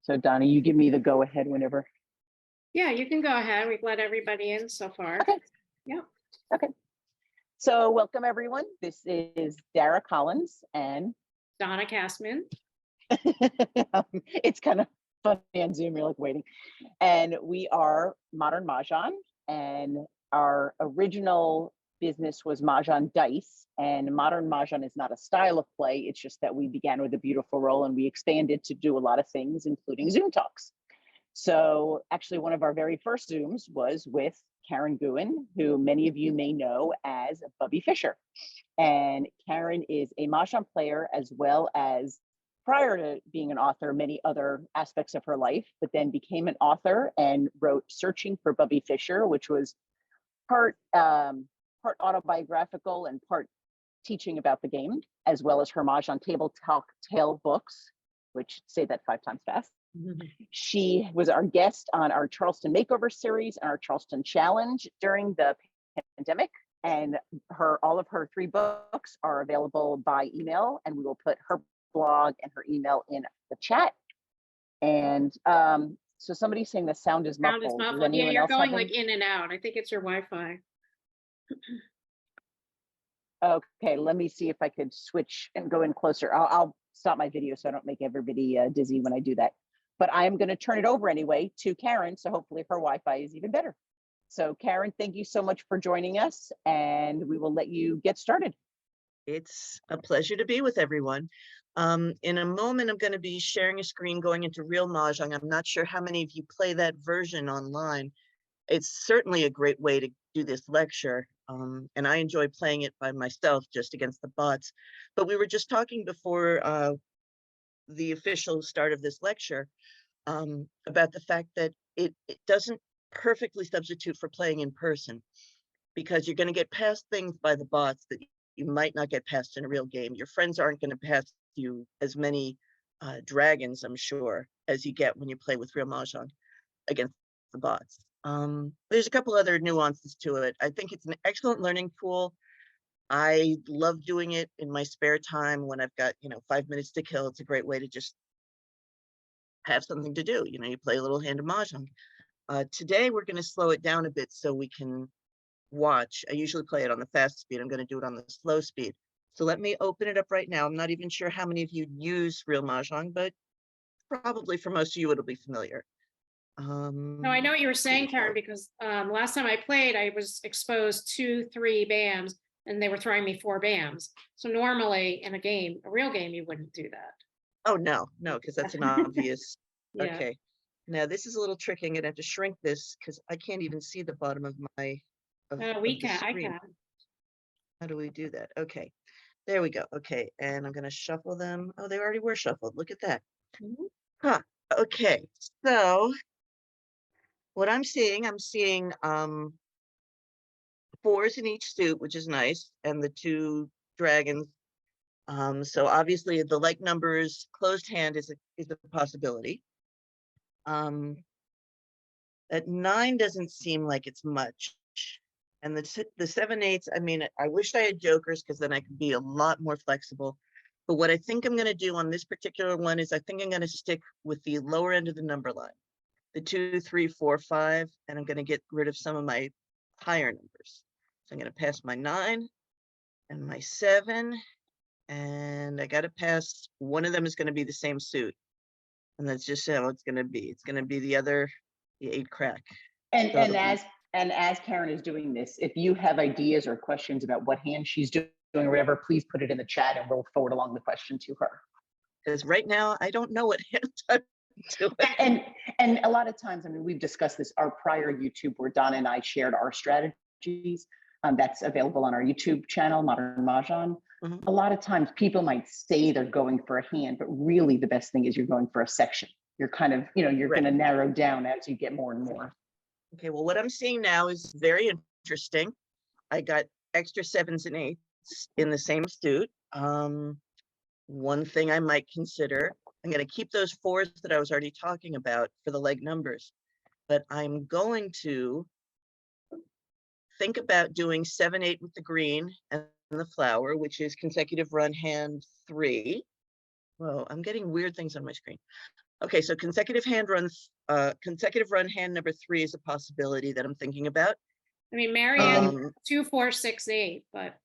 So Donna, you give me the go ahead whenever. Yeah, you can go ahead. We've let everybody in so far. Okay. Yeah. Okay. So welcome everyone. This is Dara Collins and Donna Kassman. it's kind of funny on Zoom, you're like waiting. And we are Modern Mahjong, and our original business was Mahjong Dice, and Modern Mahjong is not a style of play. It's just that we began with a beautiful roll and we expanded to do a lot of things, including Zoom talks. So actually one of our very first Zooms was with Karen Gooen, who many of you may know as Bubbe Fischer. And Karen is a Mahjong player as well as, prior to being an author, many other aspects of her life, but then became an author and wrote Searching for Bubbe Fischer, which was part autobiographical and part teaching about the game, as well as her Mahjong Table Talk Tale books, which say that 5 times fast. She was our guest on our Charleston Makeover series and our Charleston Challenge during the pandemic. And all of her 3 books are available by email, and we will put her blog and her email in the chat. And so somebody's saying the sound is muffled. Sound is muffled. Yeah, you're going like in and out. I think it's your Wi-Fi. Okay, let me see if I could switch and go in closer. I'll stop my video so I don't make everybody dizzy when I do that. But I'm going to turn it over anyway to Karen, so hopefully her Wi-Fi is even better. So Karen, thank you so much for joining us, and we will let you get started. It's a pleasure to be with everyone. In a moment, I'm going to be sharing a screen going into Real Mahjong. I'm not sure how many of you play that version online. It's certainly a great way to do this lecture, and I enjoy playing it by myself just against the bots. But we were just talking before the official start of this lecture about the fact that it doesn't perfectly substitute for playing in person, because you're going to get past things by the bots that you might not get past in a real game. Your friends aren't going to pass you as many dragons, I'm sure, as you get when you play with Real Mahjong against the bots. There's a couple other nuances to it. I think it's an excellent learning tool. I love doing it in my spare time when I've got, 5 minutes to kill. It's a great way to just have something to do. You play a little hand of Mahjong. Today, we're going to slow it down a bit so we can watch. I usually play it on the fast speed. I'm going to do it on the slow speed. So let me open it up right now. I'm not even sure how many of you use Real Mahjong, but probably for most of you, it'll be familiar. No, I know what you were saying, Karen, because last time I played, I was exposed to 3 BAMs, and they were throwing me 4 BAMs. So normally in a real game, you wouldn't do that. Oh, no, because that's an obvious. Yeah. Okay. Now this is a little tricky. I'm going to have to shrink this because I can't even see the bottom of my. I can. How do we do that? Okay, there we go. Okay, and I'm going to shuffle them. Oh, they already were shuffled. Look at that. Huh. Okay, so what I'm seeing 4s in each suit, which is nice, and the 2 dragons. So obviously the like numbers closed hand is a possibility. That 9 doesn't seem like it's much. And the 7/8, I mean, I wish I had jokers because then I could be a lot more flexible. But what I think I'm going to do on this particular one is I think I'm going to stick with the lower end of the number line, the 2, 3, 4, 5, and I'm going to get rid of some of my higher numbers. So I'm going to pass my 9 and my 7, and I got to pass, one of them is going to be the same suit. And that's just how it's going to be. It's going to be the 8 crack. And as Karen is doing this, if you have ideas or questions about what hand she's doing or whatever, please put it in the chat and we'll forward along the question to her. Because right now I don't know what hand I'm doing. And a lot of times, I mean, we've discussed this, our prior YouTube where Donna and I shared our strategies. That's available on our YouTube channel, Modern Mahjong. A lot of times people might say they're going for a hand, but really the best thing is you're going for a section. You're kind of, you're going to narrow down as you get more and more. Okay, well, what I'm seeing now is very interesting. I got extra 7s and 8s in the same suit. One thing I might consider, I'm going to keep those 4s that I was already talking about for the leg numbers, but I'm going to think about doing 7/8 with the green and the flower, which is consecutive run hand 3. Whoa, I'm getting weird things on my screen. Okay, so consecutive run hand number 3 is a possibility that I'm thinking about. I mean, Marianne, Um, 2, 4, 6, 8, but.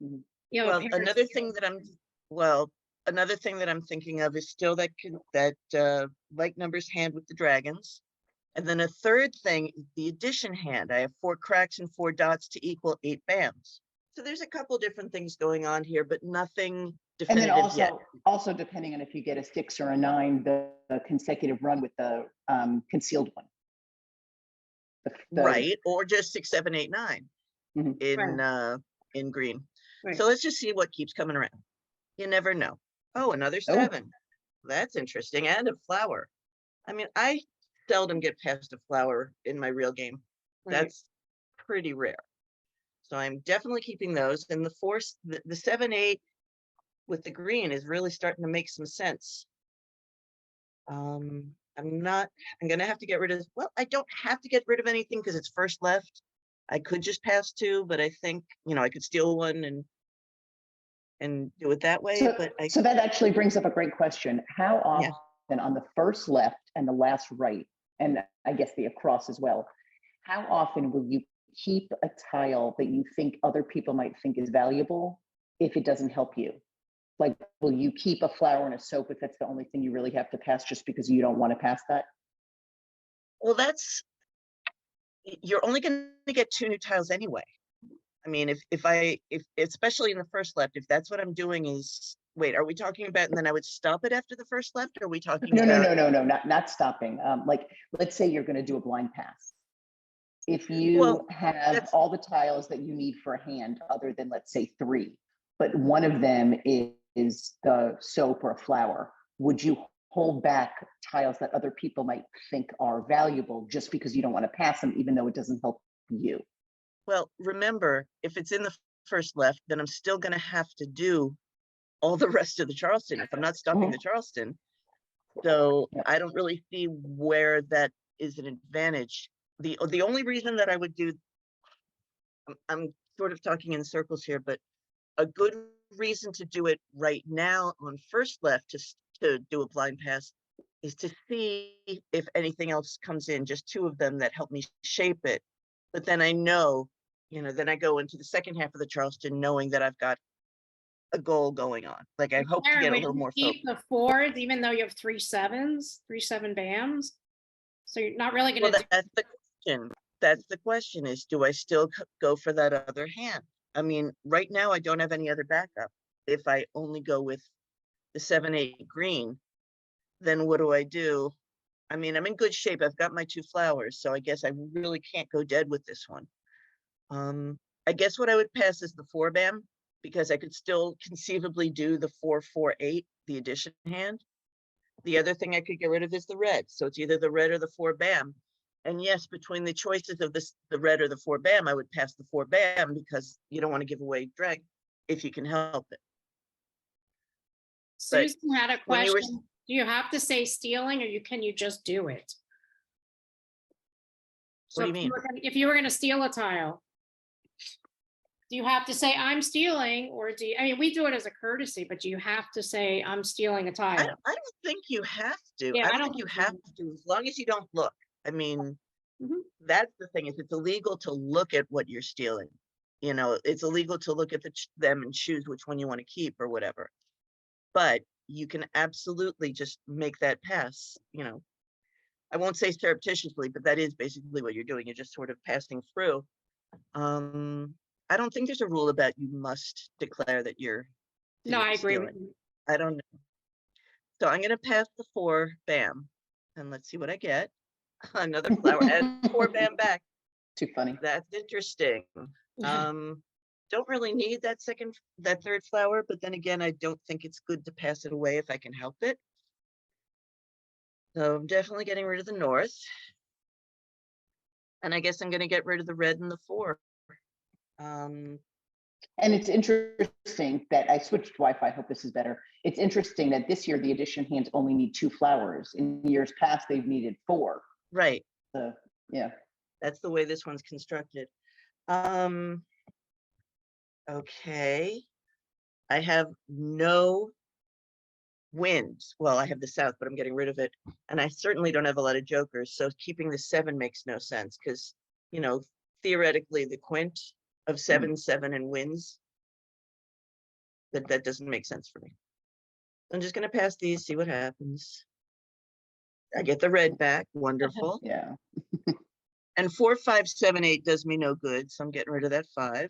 Mhm. You know, Well, another thing that I'm thinking of is still that like numbers hand with the dragons. And then a third thing is the addition hand. I have 4 cracks and 4 dots to equal 8 bams. So there's a couple different things going on here, but nothing And then definitive yet. also depending on if you get a 6 or a 9, the consecutive run with the concealed one. Right, or just 6, 7, 8, 9 Mhm. in green. Right. So let's just see what keeps coming around. You never know. Oh, another 7. That's interesting. And a flower. I mean, I seldom get past a flower in my real game. Right. That's pretty rare. So I'm definitely keeping those. And the 7, 8 with the green is really starting to make some sense. I'm gonna have to get rid of, well, I don't have to get rid of anything because it's first left. I could just pass 2, but I think, I could steal 1 and do it that way. So that actually brings up a great question. How often Yeah. on the first left and the last right, and I guess the across as well, how often will you keep a tile that you think other people might think is valuable if it doesn't help you? Like, will you keep a flower and a soap if that's the only thing you really have to pass just because you don't want to pass that? Well, you're only going to get 2 new tiles anyway. I mean, if especially in the first left, if that's what I'm doing is, wait, are we talking about, and then I would stop it after the first left? Or are we talking about? No, not stopping. Like, let's say you're going to do a blind pass. If you Well, have all the tiles that you need for a hand, other than let's say 3, but one of them is the soap or a flower, would you hold back tiles that other people might think are valuable just because you don't want to pass them, even though it doesn't help you? Well, remember, if it's in the first left, then I'm still going to have to do all the rest of the Charleston if I'm not stopping the Charleston. So I don't really see where that is an advantage. The only reason that I would do, I'm sort of talking in circles here, but a good reason to do it right now on first left to do a blind pass is to see if anything else comes in, just 2 of them that help me shape it. But then I know, then I go into the second half of the Charleston knowing that I've got a goal going on. Like I hope to get a little more focus. Keep the 4s, even though you have 3 7s, 3 7 bams. So you're not really going to. Well, that's the question. That's the question: is do I still go for that other hand? I mean, right now I don't have any other backup. If I only go with the 7 8 green, then what do I do? I mean, I'm in good shape. I've got my 2 flowers, so I guess I really can't go dead with this one. I guess what I would pass is the 4 bam, because I could still conceivably do the 4 4 8, the addition hand. The other thing I could get rid of is the red. So it's either the red or the 4 bam. And yes, between the choices of the red or the 4 bam, I would pass the 4 bam because you don't want to give away drag if you can help it. Susan had a question. Do you have to say stealing, or can you just do it? What do you mean? If you were going to steal a tile, do you have to say I'm stealing, or do you? I mean, we do it as a courtesy, but do you have to say I'm stealing a tile? I don't think you have to. Yeah, I don't think you have to, as long as you don't look. I mean, that's the thing, is it's illegal to look at what you're stealing. It's illegal to look at them and choose which one you want to keep or whatever. But you can absolutely just make that pass. I won't say surreptitiously, but that is basically what you're doing. You're just sort of passing through. I don't think there's a rule about you must declare that you're No, I agree stealing. with you. I don't know. So I'm going to pass the 4 bam, and let's see what I get. Another flower and 4 bam back. Too funny. That's interesting. Don't really need that third flower, but then again, I don't think it's good to pass it away if I can help it. So I'm definitely getting rid of the north. And I guess I'm going to get rid of the red and the 4. And it's interesting that I switched Wi-Fi. I hope this is better. It's interesting that this year the addition hands only need 2 flowers. In years past, they've needed 4. Right. Yeah. That's the way this one's constructed. Okay. I have no winds. Well, I have the south, but I'm getting rid of it. And I certainly don't have a lot of jokers. So keeping the 7 makes no sense because, you know, theoretically the quint of 7, 7 and winds, that doesn't make sense for me. I'm just going to pass these, see what happens. I get the red back. Wonderful. Yeah. And 4, 5, 7, 8 does me no good. So I'm getting rid of that 5.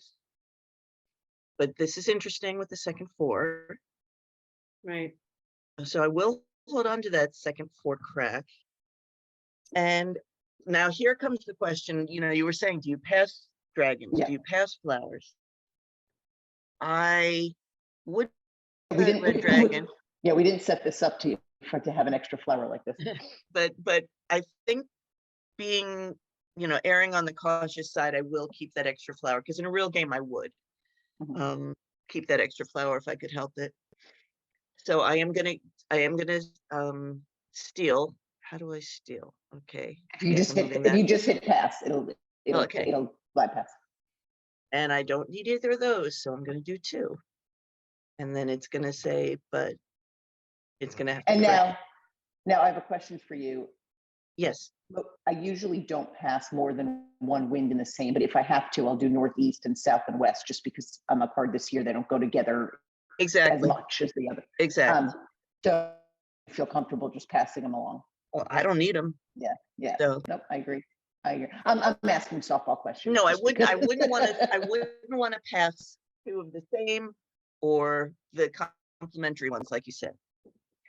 But this is interesting with the second 4. Right. So I will hold on to that second 4 crack. And now here comes the question, you know, you were saying, do you pass dragons? Yeah. Do you pass flowers? I would We didn't, red dragon. Yeah, we didn't set this up to have an extra flower like this. But I think being, you know, erring on the cautious side, I will keep that extra flower because in a real game I would keep that extra flower if I could help it. So I am gonna steal. How do I steal? Okay. If you just hit pass, it'll bypass. And I don't need either of those, so I'm gonna do 2. And then it's gonna say, but it's gonna have to. And now I have a question for you. Yes. I usually don't pass more than 1 wind in the same, but if I have to, I'll do northeast and south and west, just because on my card this year they don't go together exactly as much as the other. Exactly. So I feel comfortable just passing them along. Well, I don't need them. Yeah. So nope, I agree. I'm asking softball questions. no, I wouldn't want to pass 2 of the same or the complementary ones, like you said.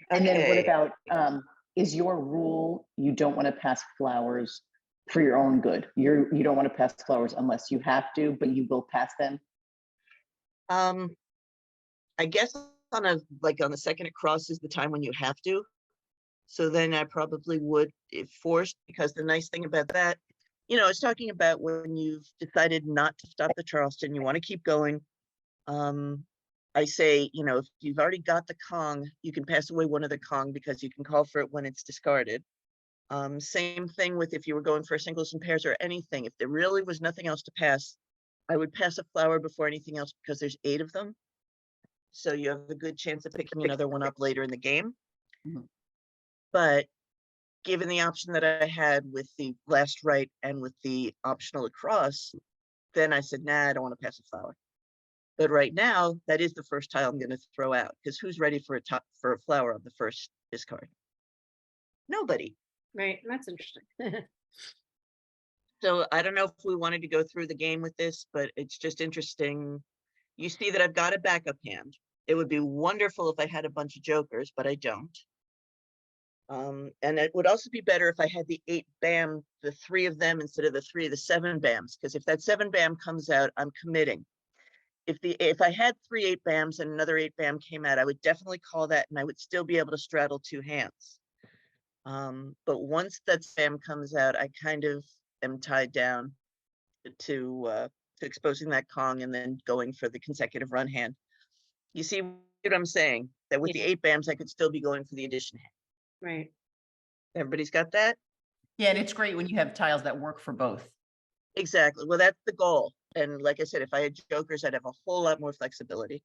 And then what about, is your rule, you don't want to pass flowers for your own good? You don't want to pass flowers unless you have to, but you will pass them? I guess on the second across is the time when you have to. So then I probably would, if forced, because the nice thing about that, you know, I was talking about when you've decided not to stop the Charleston, you want to keep going. I say, you know, if you've already got the Kong, you can pass away one of the Kong because you can call for it when it's discarded. Same thing with if you were going for singles and pairs or anything. If there really was nothing else to pass, I would pass a flower before anything else because there's 8 of them. So you have a good chance of picking another one up later in the game. But given the option that I had with the last right and with the optional across, then I said, nah, I don't want to pass a flower. But right now, that is the first tile I'm going to throw out because who's ready for a flower on the first discard? Nobody. Right. That's interesting. So I don't know if we wanted to go through the game with this, but it's just interesting. You see that I've got a backup hand. It would be wonderful if I had a bunch of jokers, but I don't. And it would also be better if I had the 8 BAM, the 3 of them instead of the 3 of the 7 BAMs, because if that 7 BAM comes out, I'm committing. If I had 3 8 BAMs and another 8 BAM came out, I would definitely call that, and I would still be able to straddle 2 hands. But once that BAM comes out, I kind of am tied down to exposing that Kong and then going for the consecutive run hand. You see what I'm saying? That with the 8 BAMs, I could still be going for the addition hand. Right. Everybody's got that? Yeah, and it's great when you have tiles that work for both. Exactly. Well, that's the goal. And like I said, if I had jokers, I'd have a whole lot more flexibility.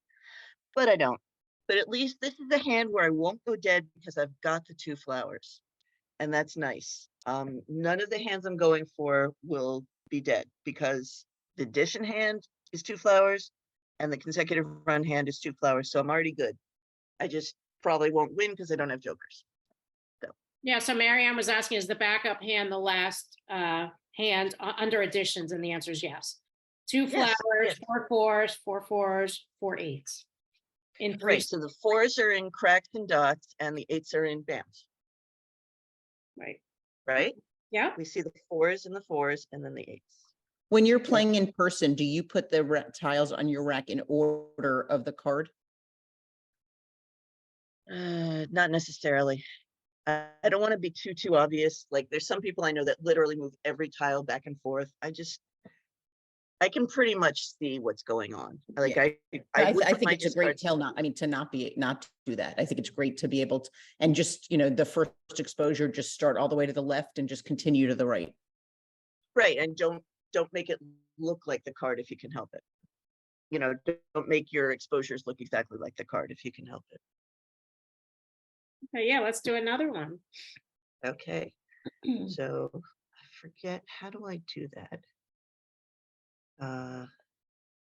But I don't. But at least this is a hand where I won't go dead because I've got the 2 flowers. And that's nice. None of the hands I'm going for will be dead because the addition hand is 2 flowers and the consecutive run hand is 2 flowers. So I'm already good. I just probably won't win because I don't have jokers. So. Yeah, so Marianne was asking, is the backup hand the last hand under additions? And the answer is yes. 2 flowers, yes. 4 4s, 4 4s, 4 8s. In 3. Right, so the 4s are in Cracks and Dots and the 8s are in BAMs. Right. Right? Yeah. We see the 4s and the 4s and then the 8s. When you're playing in person, do you put the tiles on your rack in order of the card? Not necessarily. I don't want to be too obvious. Like there's some people I know that literally move every tile back and forth. I can pretty much see what's going on. Like Yeah. I think it's a great tell not to do that. I think it's great to be able to, and just, you know, the first exposure, just start all the way to the left and just continue to the right. Right. And don't make it look like the card if you can help it. You know, don't make your exposures look exactly like the card if you can help it. Okay, yeah, let's do another one. Okay, so I forget, how do I do that?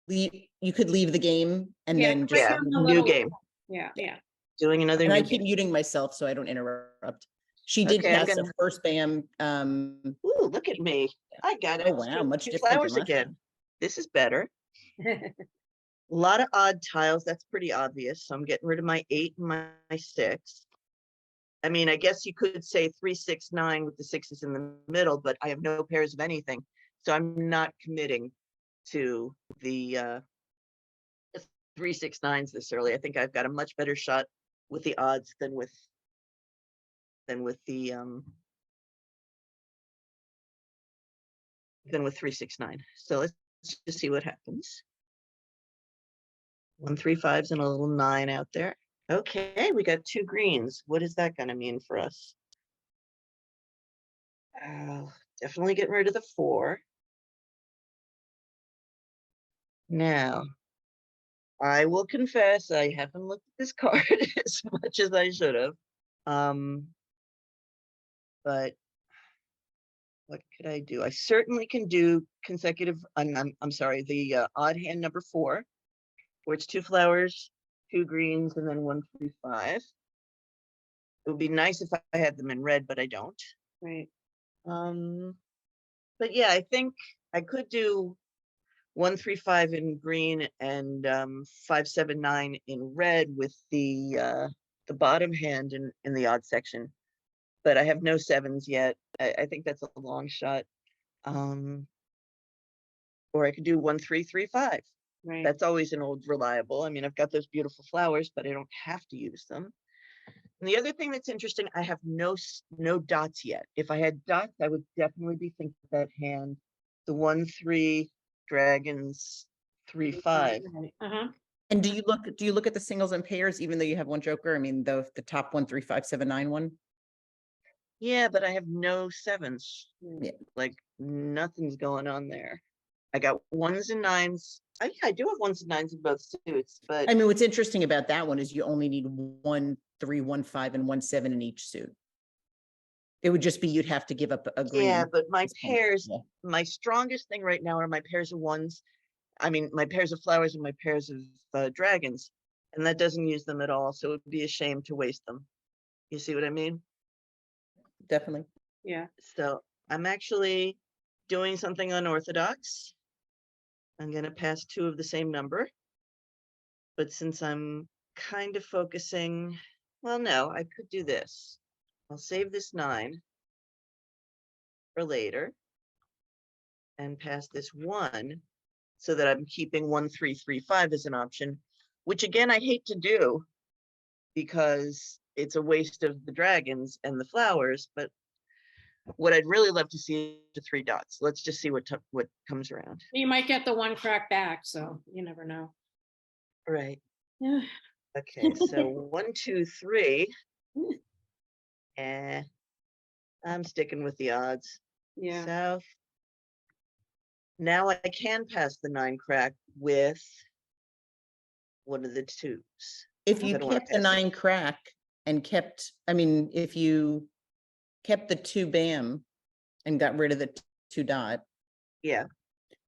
You could leave the game and Yeah, then click just, Yeah, on the new little- game, Yeah, yeah. doing another and I new keep game. muting myself so I don't interrupt. She did Okay, I'm pass the gonna- first BAM. Ooh, look at me. I got it. Oh, wow, much Two different than flowers last again. time. This is better. A lot of odd tiles. That's pretty obvious. So I'm getting rid of my 8 and my 6. I mean, I guess you could say 3, 6, 9 with the 6s in the middle, but I have no pairs of anything. So I'm not committing to the 3, 6, 9s this early. I think I've got a much better shot with the odds than with the 3, 6, 9. So let's just see what happens. 1, 3, 5s and a little 9 out there. Okay, we got 2 greens. What is that going to mean for us? Definitely getting rid of the 4. Now, I will confess I haven't looked at this card as much as I should have. But what could I do? I certainly can do consecutive. I'm sorry, the odd hand number 4, where it's 2 flowers, 2 greens, and then 1, 3, 5. It would be nice if I had them in red, but I don't. Right. But yeah, I think I could do 1, 3, 5 in green and 5, 7, 9 in red with the bottom hand in the odd section. But I have no 7s yet. I think that's a long shot. Or I could do 1, 3, 3, 5. Right. That's always an old reliable. I mean, I've got those beautiful flowers, but I don't have to use them. And the other thing that's interesting, I have no dots yet. If I had dots, I would definitely be thinking of that hand. The 1, 3 dragons, 3, 5. Uh-huh. And do you look at the singles and pairs, even though you have one joker? I mean, the top 1, 3, 5, 7, 9 one. Yeah, but I have no 7s. Yeah. Like nothing's going on there. I got 1s and 9s. Yeah, I do have 1s and 9s in both suits, but I mean, what's interesting about that one is you only need 1, 3, 1, 5, and 1, 7 in each suit. It would just be you'd have to give up a green. yeah, but my pairs, Yeah. my strongest thing right now are my pairs of 1s. I mean, my pairs of flowers and my pairs of dragons, and that doesn't use them at all. So it would be a shame to waste them. You see what I mean? Definitely. Yeah. So I'm actually doing something unorthodox. I'm going to pass 2 of the same number. But since I'm kind of focusing, well, no, I could do this. I'll save this 9 for later and pass this 1 so that I'm keeping 1, 3, 3, 5 as an option, which again, I hate to do because it's a waste of the dragons and the flowers, but what I'd really love to see is the 3 dots. Let's just see what comes around. You might get the 1 crack back, so you never know. Right. Yeah. Okay, so 1, 2, 3. And I'm sticking with the odds. Yeah. South. Now I can pass the 9 crack with one of the 2s. If I'm you gonna wanna kept the pass it. 9 crack and kept, I mean, if you kept the 2 BAM and got rid of the 2 dot, Yeah,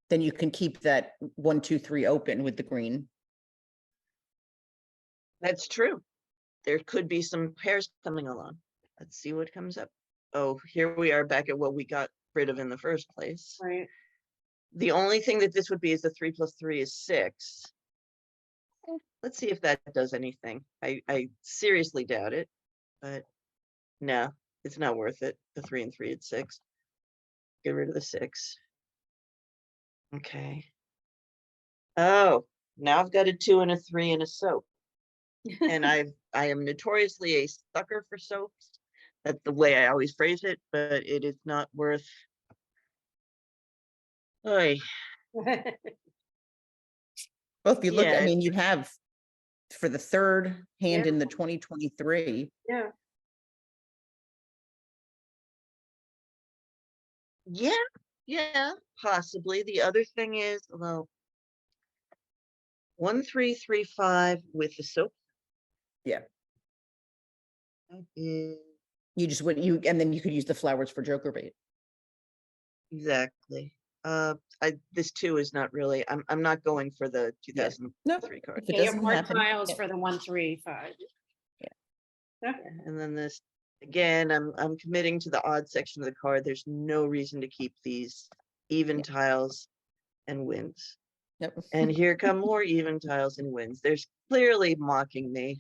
then you can keep that 1, 2, 3 open with the green. that's true. There could be some pairs coming along. Let's see what comes up. Oh, here we are back at what we got rid of in the first place. Right. The only thing that this would be is the 3 + 3 is 6. Let's see if that does anything. I seriously doubt it, but no, it's not worth it. The 3 and 3 at 6. Get rid of the 6. Okay. Oh, now I've got a 2 and a 3 and a soap. And I am notoriously a sucker for soaps. That's the way I always phrase it, but it is not worth. Oy. Well, if you look, I Yeah. mean, you have for the third hand Yeah. in the 2023. Yeah. Yeah, possibly. The other thing is, well, 1, 3, 3, 5 with the soap. Yeah. That is You just would, and then you could use the flowers for joker bait. exactly. This 2 is not really, I'm not going for the Yeah. 2003 card. If it Yeah, you have doesn't more happen, tiles yeah. for the 1, 3, 5. Yeah. Okay. And then this, again, I'm committing to the odd section of the card. There's no reason to keep these even Yeah. tiles and wins. Yep. And here come more even tiles and wins. There's clearly mocking me.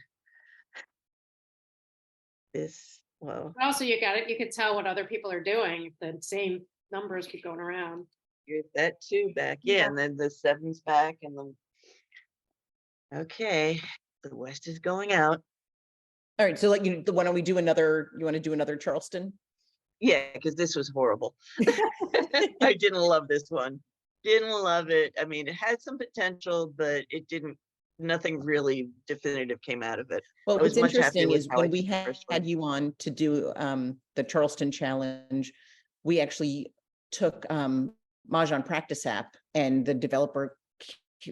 This, well, Also, you got it. You can tell what other people are doing if the same numbers keep going around. here's that 2 back. Yeah, Yeah. and then the 7's back and the, okay, the West is going out. All right, so like why don't we do another, you want to do another Charleston? Yeah, because this was horrible. I didn't love this one. Didn't love it. I mean, it had some potential, but it didn't, nothing really definitive came out of it. Well, I was what's much happier interesting with is how I when we did the first one. had you on to do the Charleston challenge, we actually took Mahjong practice app, and the developer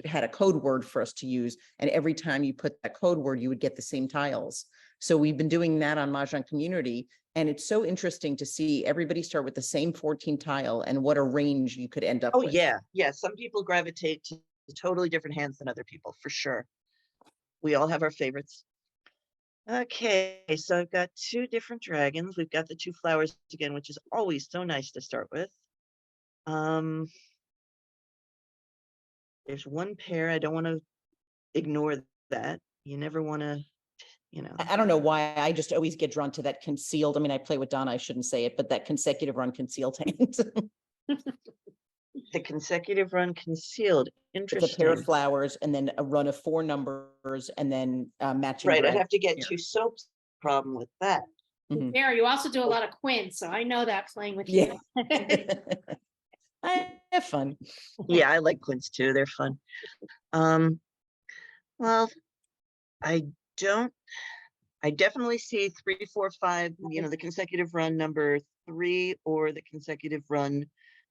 had a code word for us to use, and every time you put that code word, you would get the same tiles. So we've been doing that on Mahjong Community, and it's so interesting to see everybody start with the same 14 tile and what a range you could end up Oh with. yeah, yeah. Some people gravitate to totally different hands than other people, for sure. We all have our favorites. Okay, so I've got 2 different dragons. We've got the 2 flowers again, which is always so nice to start with. There's 1 pair. I don't want to ignore that. You never want to, you know. I don't know why I just always get drawn to that concealed. I mean, I play with Donna, I shouldn't say it, but that consecutive run concealed hands. The consecutive run concealed. It's a pair of Interesting. flowers and then a run of 4 numbers and then matching. Right, I'd bread. have to get Yeah. 2 soaps. Problem with that. Mhm. There, you also do a lot of quints, so I know that playing with you. Yeah. I have fun. Yeah, I like quints too. They're fun. Well, I definitely see 3, 4, 5, you know, the consecutive run number 3 or the consecutive run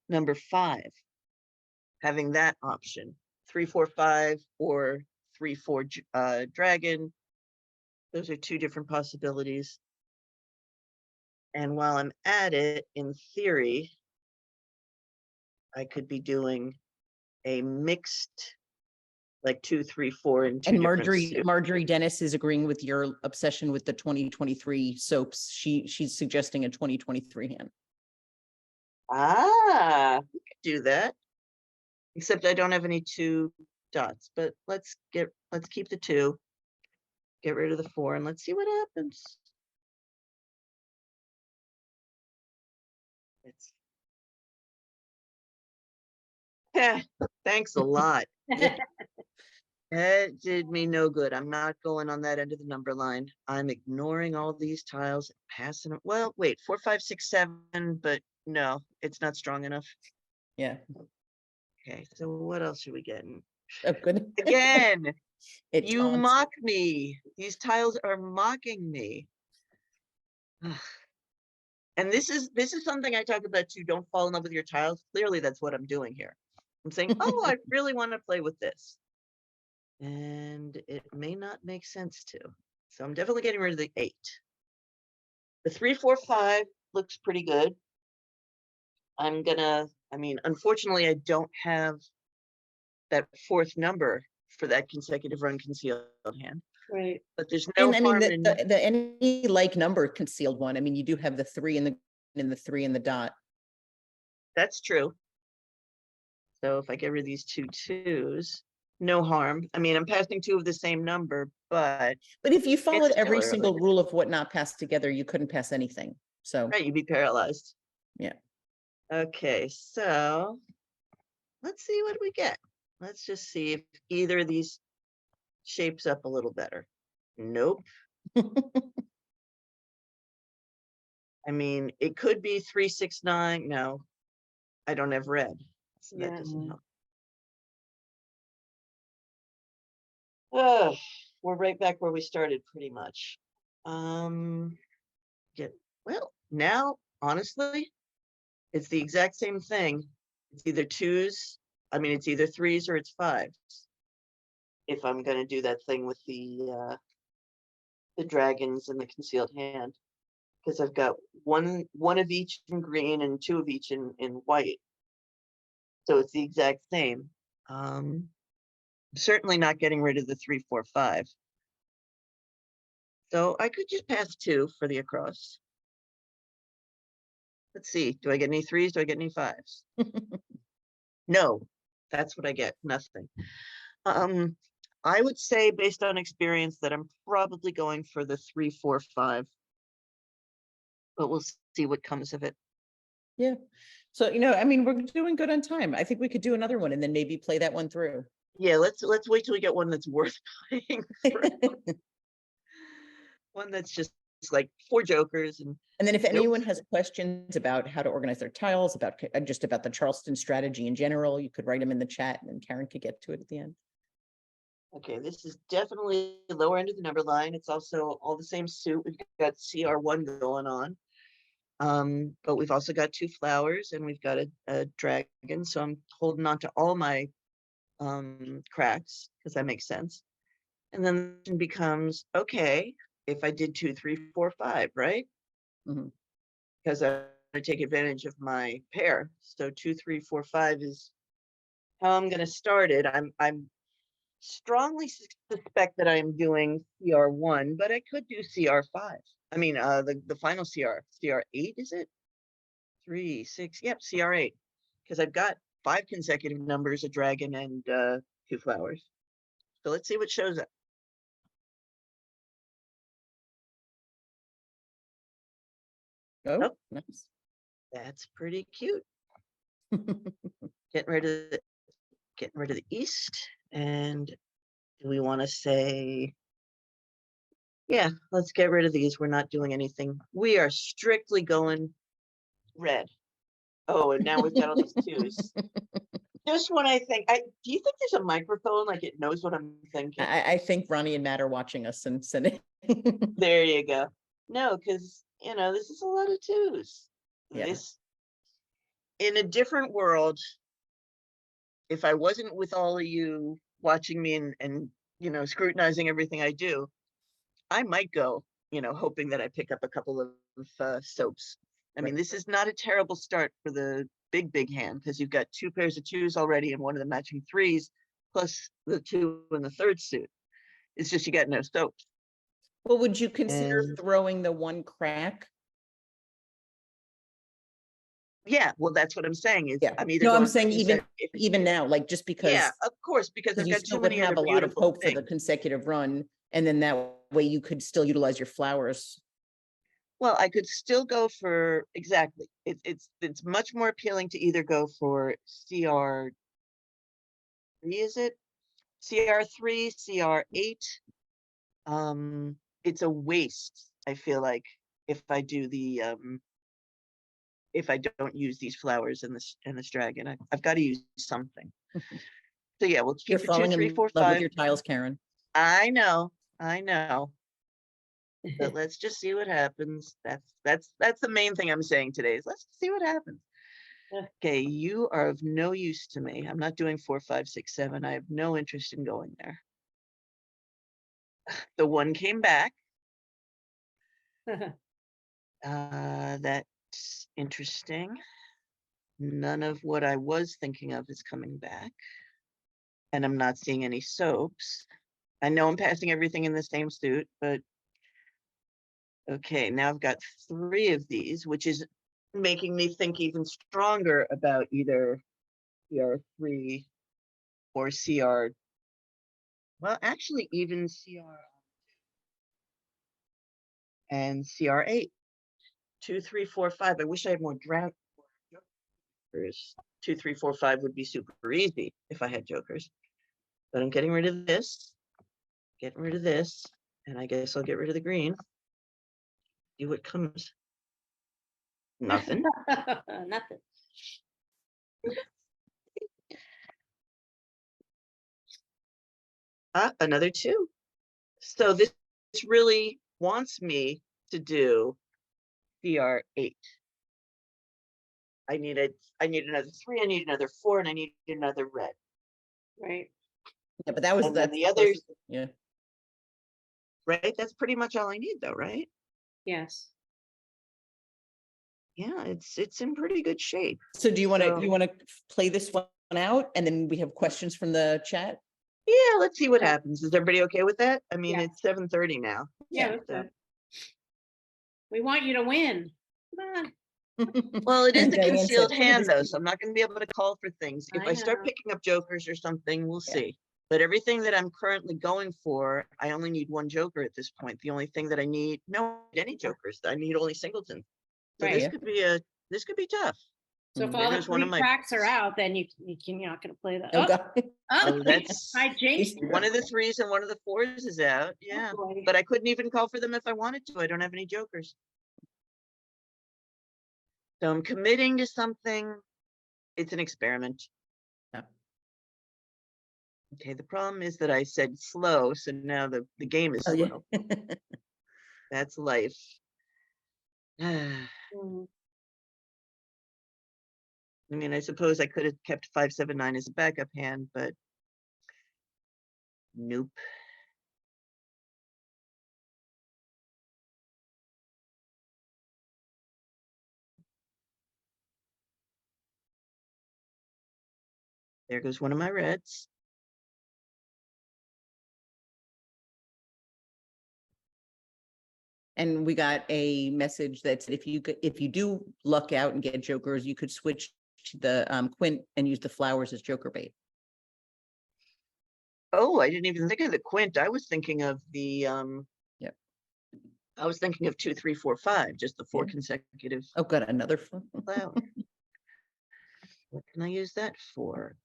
number 5. Having that option, 3, 4, 5 or 3, 4 dragon. Those are 2 different possibilities. And while I'm at it, in theory, I could be doing a mixed, like 2, 3, 4 and 2 And different suits. Marjorie Dennis is agreeing with your obsession with the 2023 soaps. She's suggesting a 2023 hand. Ah, we could do that. Except I don't have any 2 dots, but let's keep the 2. Get rid of the 4 and let's see what happens. It's yeah, thanks a lot. That did me no good. I'm not going on that end of the number line. I'm ignoring all these tiles, passing it. Well, wait, 4, 5, 6, 7, but no, it's not strong enough. Yeah. Okay, so what else are we getting? Oh, good. Again, It you taunts. mock me. These tiles are mocking me. And this is something I talk about too. Don't fall in love with your tiles. Clearly, that's what I'm doing here. I'm saying, oh, I really want to play with this. And it may not make sense to. So I'm definitely getting rid of the 8. The 3, 4, 5 looks pretty good. I mean, unfortunately, I don't have that 4th number for that consecutive run concealed hand. Right. But there's no And I mean, harm in the any like number concealed one. I mean, you do have the 3 and the 3 and the dot. that's true. So if I get rid of these 2 2s, no harm. I mean, I'm passing 2 of the same number, but But if you followed still every early. single rule of what not passed together, you couldn't pass anything. So right, you'd be paralyzed. yeah. Okay, so let's see what we get. Let's just see if either of these shapes up a little better. Nope. I mean, it could be 3, 6, 9. No, I don't have red. So that Yeah. doesn't help. Oh, we're right back where we started pretty much. Well, now, honestly, it's the exact same thing. It's either 2s. I mean, it's either 3s or it's 5s. If I'm going to do that thing with the the dragons in the concealed hand, because I've got one of each in green and two of each in white. So it's the exact same. Certainly not getting rid of the 3, 4, 5. So I could just pass 2 for the across. Let's see, do I get any 3s? Do I get any 5s? No, that's what I get, nothing. I would say based on experience that I'm probably going for the 3, 4, 5. But we'll see what comes of it. Yeah. So, I mean, we're doing good on time. I think we could do another one and then maybe play that one through. Yeah, let's wait till we get one that's worth playing through. One that's just like 4 jokers. And then if anyone has questions about how to organize their tiles, about just about the Charleston strategy in general, you could write them in the chat and then Karen could get to it at the end. Okay, this is definitely the lower end of the number line. It's also all the same suit. We've got CR1 going on. But we've also got 2 flowers and we've got a dragon. So I'm holding on to all my cracks because that makes sense. And then it becomes, okay, if I did 2, 3, 4, 5, right? Because I take advantage of my pair. So 2, 3, 4, 5 is how I'm going to start it. I'm strongly suspect that I'm doing CR1, but I could do CR5. I mean, the final CR8, is it? 3, 6, yep, CR8. Because I've got 5 consecutive numbers, a dragon and 2 flowers. So let's see what shows up. Oh, nice. That's pretty cute. Getting rid of the east. And do we want to say, yeah, let's get rid of these. We're not doing anything. We are strictly going red. Oh, and now we've got all these 2s. Just when I think, do you think there's a microphone, like it knows what I'm thinking? I think Ronnie and Matt are watching us and sending. There you go. No, because, this is a lot of 2s. Yeah. This, in a different world, if I wasn't with all of you watching me and scrutinizing everything I do, I might go, hoping that I pick up a couple of soaps. I mean, this is not a terrible start for the big hand because you've got 2 pairs of 2s already and one of the matching 3s, plus the 2 in the 3rd suit. It's just you got no soaps. Well, would you consider And throwing the 1 crack? yeah, well, that's what I'm saying is I'm either I'm going saying for even now, like just because. Yeah, of course, because I've you got still too would many have other a lot of beautiful hope for things. the consecutive run, and then that way you could still utilize your flowers. Well, I could still go for exactly. It's much more appealing to either go for CR3, is it? CR3, CR8. It's a waste, I feel like, if I do the if I don't use these flowers in this dragon. I've got to use something. So yeah, we'll keep You're the 2, falling 3, in 4, love with 5. your tiles, Karen. I know. But let's just see what happens. That's the main thing I'm saying today is let's see what happens. Okay, you are of no use to me. I'm not doing 4, 5, 6, 7. I have no interest in going there. The 1 came back. That's interesting. None of what I was thinking of is coming back. And I'm not seeing any soaps. I know I'm passing everything in the same suit, but okay, now I've got 3 of these, which is making me think even stronger about either CR3 or CR. Well, actually, even CR and CR8. 2, 3, 4, 5. I wish I had more jokers. 2, 3, 4, 5 would be super easy if I had jokers. But I'm getting rid of this, and I guess I'll get rid of the green. See what comes. Nothing. Nothing. Another 2. So this really wants me to do CR8. I need another 3, I need another 4, and I need another red. Right. Yeah, but that was And then the others. Yeah. right? That's pretty much all I need though, right? Yes. Yeah, it's in pretty good shape. So do you want to, So- you want to play this one out and then we have questions from the chat? Yeah, let's see what Yeah. happens. Is everybody okay with that? I mean, Yeah. it's 7:30 now. Yeah, that's so- good. We want you to win. Come on. Well, it is And a Diane said, concealed "Put it hand this though, way." so I'm not gonna be able to call for things. If I I start know. picking up jokers or something, we'll Yeah. see. But everything that I'm currently going for, I only need one joker at this point. The only thing that I need, no, any jokers, I need only singleton. So Right. this Yeah. could be this could be tough. So if Mm. all There the goes one of three my- cracks are out, then you're not gonna play that. Oh, Oh, God. Oh, that's I jinxed it. one of the 3s and one of the 4s is out. Yeah, Oh, boy. but I couldn't even call for them if I wanted to. I don't have any jokers. So I'm committing to something. It's an experiment. Yeah. Okay, the problem is that I said slow, so now the game is Oh, yeah. slow. That's life. Mm, I mean, I suppose I could have kept 5-7-9 as a backup hand, but nope. There goes one of my reds. And we got a message that said if you do luck out and get jokers, you could switch to the quint and use the flowers as joker bait. Oh, I didn't even think of the quint. I was thinking of the Yep. I was thinking of 2, 3, 4, 5, just the 4 Yeah. consecutive Oh, got another. flower. What can I use that for?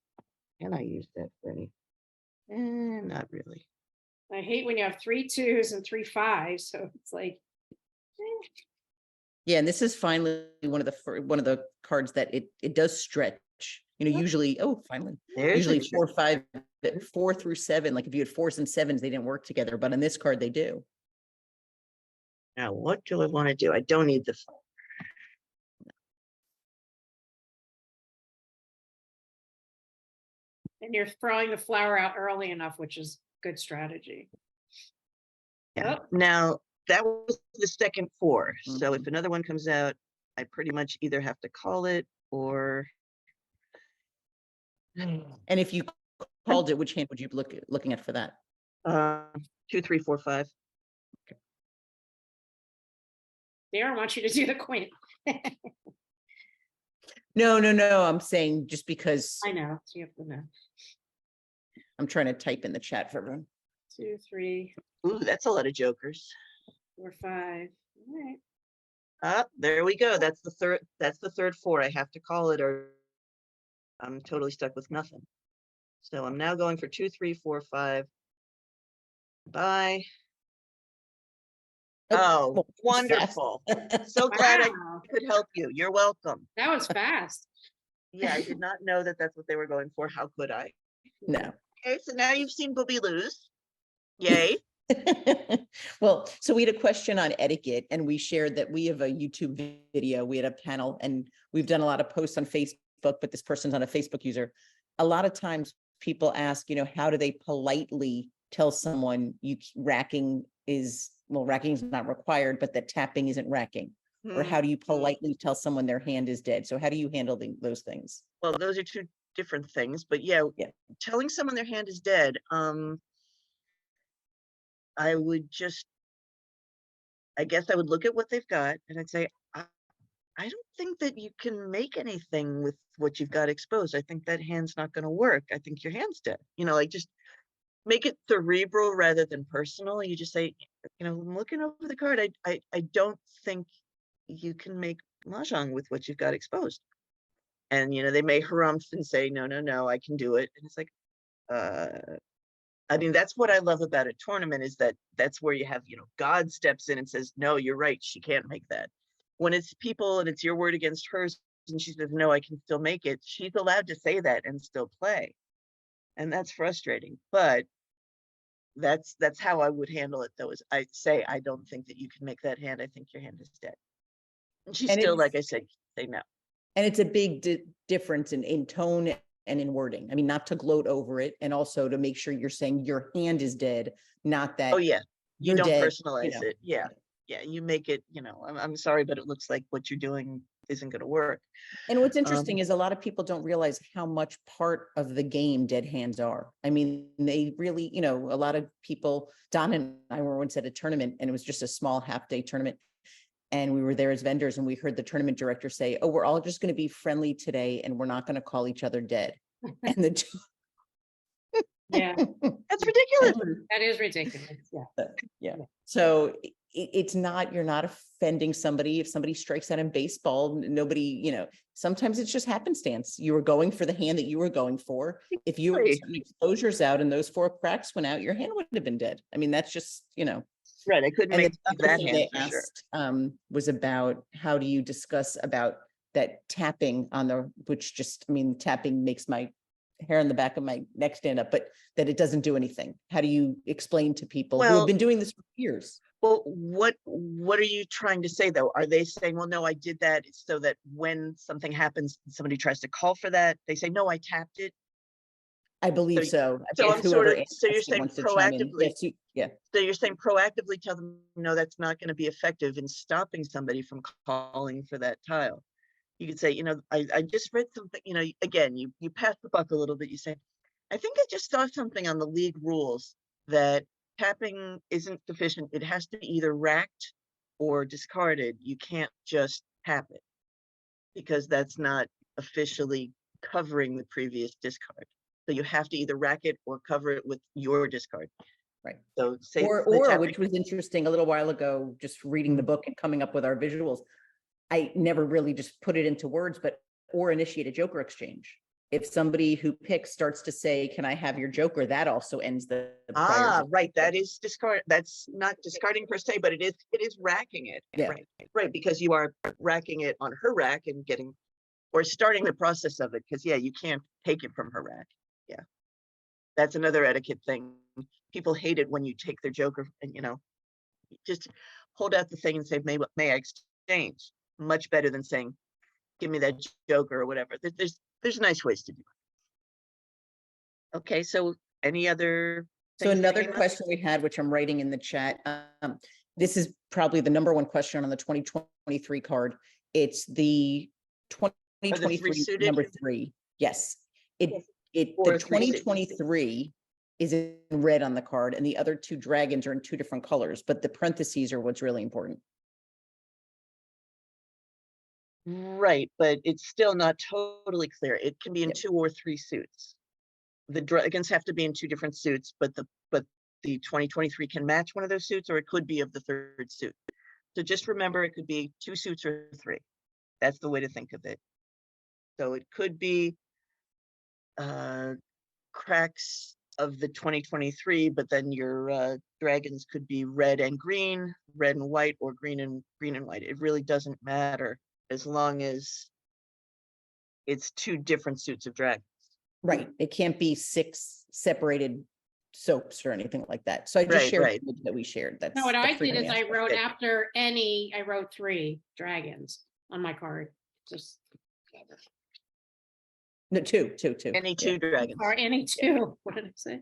Can I use that for any? Not really. I hate when you have 3 2s and 3 5s, so it's like. Yeah, and this is finally one of the cards that it does stretch. You know, usually, finally, There's usually a 4, 5, 4 through 7. Like if you had 4s and 7s, they didn't work together. But on this card, they do. Now, what do I want to do? I don't need the. And you're throwing the flower out early enough, which is good strategy. Yeah. Oh. Now, that was the second 4. So if another one comes out, I pretty much either have to call it or. And if you called it, which hand would you be looking at for that? 2, 3, 4, 5. Dara wants you to do the queen. No. I'm saying just because I know, so you have to know. I'm trying to type in the chat for everyone. 2, 3, Ooh, that's a lot of jokers. 4, 5. All right. There we go. That's the third. That's the third 4. I have to call it, or I'm totally stuck with nothing. So I'm now going for 2, 3, 4, 5. Bye. Oh, well, wonderful. fast. So glad I Wow, could help you. You're welcome. that was fast. Yeah, I did not know that that's what they were going for. How could I? No. Okay, so now you've seen Bubbe lose. Yay. Well, so we had a question on etiquette and we shared that we have a YouTube video. We had a panel and we've done a lot of posts on Facebook, but this person's not a Facebook user. A lot of times people ask, how do they politely tell someone racking is not required, but that tapping isn't racking? Or how do you politely tell someone their hand is dead? So how do you handle those things? Well, those are 2 different things, but yeah, telling someone their hand is dead, I would just, I guess I would look at what they've got and I'd say, I don't think that you can make anything with what you've got exposed. I think that hand's not going to work. I think your hand's dead. Like just make it cerebral rather than personal. You just say, I'm looking over the card. I don't think you can make mahjong with what you've got exposed. And, they may harumph and say, no, I can do it. And it's like, I mean, that's what I love about a tournament is that's where you have, God steps in and says, no, you're right. She can't make that. When it's people and it's your word against hers and she says, no, I can still make it. She's allowed to say that and still play. And that's frustrating, but that's how I would handle it though, is I say, I don't think that you can make that hand. I think your hand is dead. And she's still, like I said, say no. And it's a big difference in tone and in wording. I mean, not to gloat over it, and also to make sure you're saying your hand is dead, not that. Oh yeah. you You're don't dead, personalize it. Yeah. Yeah. You make it, I'm sorry, but it looks like what you're doing isn't going to work. And what's interesting is a lot of people don't realize how much part of the game dead hands are. I mean, they really, a lot of people, Donna and I were once at a tournament, and it was just a small half-day tournament. And we were there as vendors, and we heard the tournament director say, "Oh, we're all just going to be friendly today, and we're not going to call each other dead." And the Yeah, That's ridiculous. that is ridiculous. Yeah. yeah. So it's not, you're not offending somebody. If somebody strikes out in baseball, nobody, sometimes it's just happenstance. You were going for the hand that you were going for. If you were Right. exposures out and those 4 cracks went out, your hand would have been dead. I mean, that's just, Right. I couldn't And make the other that thing hand they for sure. asked was about how do you discuss about that tapping on the, which just, I mean, tapping makes my hair on the back of my neck stand up, but that it doesn't do anything. How do you explain to people who Well- have been doing this for years? Well, what are you trying to say though? Are they saying, well, no, I did that so that when something happens, somebody tries to call for that, they say, no, I tapped it. I believe so. So If I'm sort whoever of, so you're asked it saying wants to chime in. proactively, Yes, yeah. so you're saying proactively tell them, no, that's not going to be effective in stopping somebody from calling for that tile. You could say, I just read something, again, you pass the buck a little bit. You say, I think I just saw something on the league rules that tapping isn't sufficient. It has to be either racked or discarded. You can't just tap it because that's not officially covering the previous discard. So you have to either rack it or cover it with your discard. Right. So say Or the tapping- which was interesting a little while ago, just reading the book and coming up with our visuals. I never really just put it into words, but or initiate a joker exchange. If somebody who picks starts to say, "Can I have your joker?" That also ends the prior. Right. That is discard. That's not discarding per se, but it is racking it. Yeah. Right. Because you are racking it on her rack and getting, or starting the process of it. Because you can't take it from her rack. Yeah. That's another etiquette thing. People hate it when you take their joker and, just hold out the thing and say, may I exchange? Much better than saying, give me that joker or whatever. There's nice ways to do it. Okay, so any other? So things that another came up? question we had, which I'm writing in the chat, this is probably the number one question on the 2023 card. It's the 2023 suited? number 3. Yes. Or The 360. 2023 is in red on the card, and the other 2 dragons are in 2 different colors, but the parentheses are what's really important. Right, but it's still not totally clear. It can be in Yep. 2 or 3 suits. The dragons have to be in 2 different suits, but the 2023 can match one of those suits, or it could be of the 3rd suit. So just remember, it could be 2 suits or 3. That's the way to think of it. So it could be cracks of the 2023, but then your dragons could be red and green, red and white, or green and white. It really doesn't matter as long as it's 2 different suits of dragons. Right. It can't be 6 separated soaps or anything like that. So I just shared Right. the image that we shared. That's No, what I the did is freehand I aspect. wrote Good. after any, I wrote 3 dragons on my card. Just, No, two. Any Yeah. 2 dragons. or any 2, what did I say?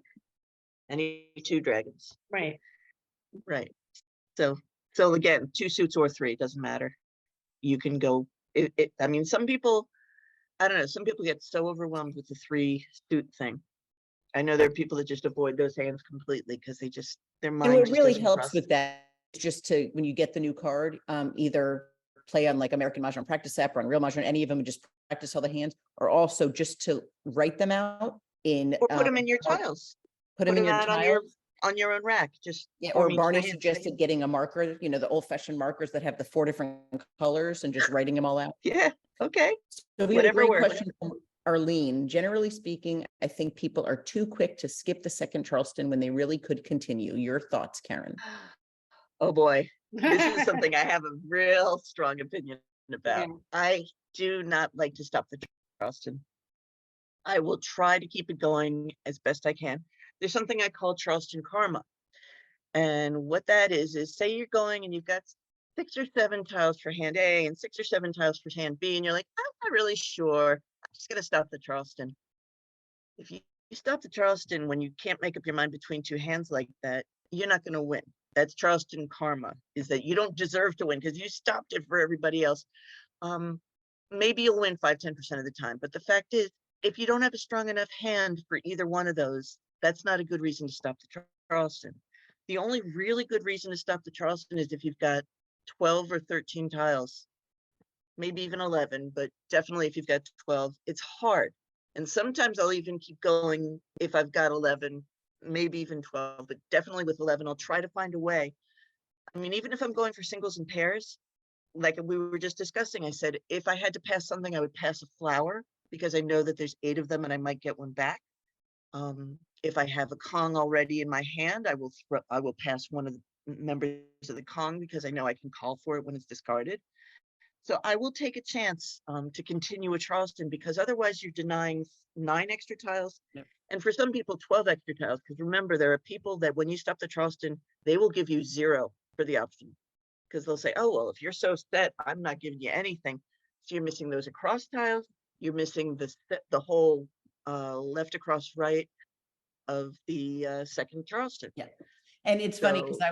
Any 2 dragons. Right. Right. So again, 2 suits or 3, doesn't matter. You can go, I mean, some people, I don't know, some people get so overwhelmed with the 3 suit thing. I know there are people that just avoid those hands completely because their mind And what just really doesn't helps process. with that is just to, when you get the new card, either play on like American Mahjong Practice App or on Real Mahjong, any of them, and just practice all the hands, or also just to write them out in. Or put them in your tiles. Put them in your out tiles. on your own rack. Just Yeah, form or each Barney hand. suggested getting a marker, the old fashioned markers that have the 4 different colors, and just writing them all out. Yeah. Okay. So we had a Whatever great works. question from Arlene. Generally speaking, I think people are too quick to skip the second Charleston when they really could continue. Your thoughts, Karen? Oh boy. This is something I have a real strong opinion about. Yeah. I do not like to stop the Charleston. I will try to keep it going as best I can. There's something I call Charleston karma. And what that is say you're going and you've got 6 or 7 tiles for hand A and 6 or 7 tiles for hand B, and you're like, I'm not really sure. I'm just going to stop the Charleston. If you stop the Charleston when you can't make up your mind between 2 hands like that, you're not going to win. That's Charleston karma, is that you don't deserve to win because you stopped it for everybody else. Maybe you'll win 5-10% of the time, but the fact is, if you don't have a strong enough hand for either one of those, that's not a good reason to stop the Charleston. The only really good reason to stop the Charleston is if you've got 12 or 13 tiles, maybe even 11, but definitely if you've got 12, it's hard. And sometimes I'll even keep going if I've got 11, maybe even 12, but definitely with 11, I'll try to find a way. I mean, even if I'm going for singles and pairs, like we were just discussing, I said, if I had to pass something, I would pass a flower because I know that there's 8 of them and I might get one back. If I have a Kong already in my hand, I will pass one of the members of the Kong because I know I can call for it when it's discarded. So I will take a chance to continue a Charleston because otherwise you're denying 9 extra tiles. Yep. And for some people, 12 extra tiles. Because remember, there are people that when you stop the Charleston, they will give you 0 for the option. Because they'll say, oh, well, if you're so set, I'm not giving you anything. So you're missing those across tiles. You're missing the whole left across right of the second Charleston. Yeah. And it's funny because So- I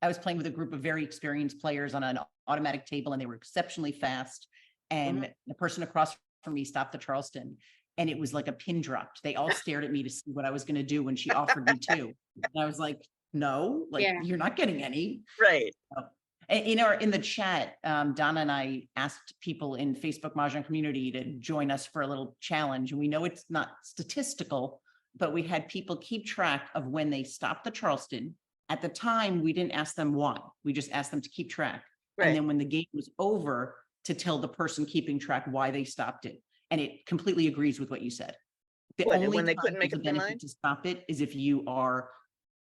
was playing with a group of very experienced players on an automatic table, and they were exceptionally fast. And the person across from me stopped the Charleston, and it was like a pin dropped. They all stared at me to see what I was going to do when she offered me 2. And I was like, no, like Yeah. you're not getting any. Right. And in the chat, Donna and I asked people in Facebook Mah Jongg community to join us for a little challenge. And we know it's not statistical, but we had people keep track of when they stopped the Charleston. At the time, we didn't ask them why. We just asked them to keep track. Right. And then when the game was over, to tell the person keeping track why they stopped it. And it completely agrees with what you said. The What, only when they time couldn't make there's a up their benefit mind? to stop it is if you are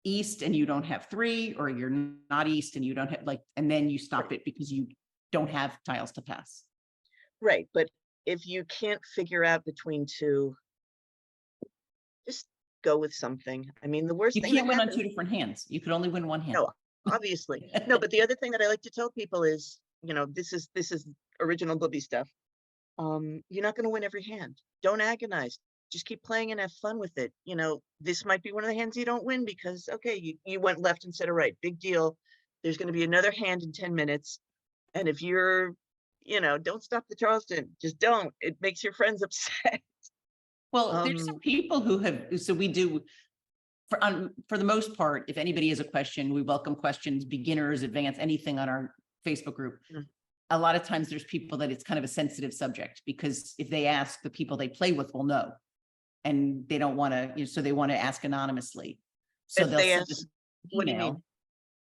east and you don't have 3, or you're not east and you don't have and then you stop it because you don't have tiles to pass. Right. But if you can't figure out between 2, just go with something. I mean, the worst You thing can't that win on happens, 2 different hands. You could only win one hand. No, obviously. No, but the other thing that I like to tell people is, this is original Bubbe stuff. You're not going to win every hand. Don't agonize. Just keep playing and have fun with it. This might be one of the hands you don't win because, okay, you went left instead of right. Big deal. There's going to be another hand in 10 minutes. And if you're, don't stop the Charleston. Just don't. It makes your friends upset. Well, there's some people who have, so we do, for the most part, if anybody has a question, we welcome questions, beginners, advanced, anything on our Facebook group. Mm. A lot of times there's people that it's kind of a sensitive subject because if they ask, the people they play with will know. And they don't want to, so they want to ask anonymously. So If they'll they send ask, us an what do you email. mean?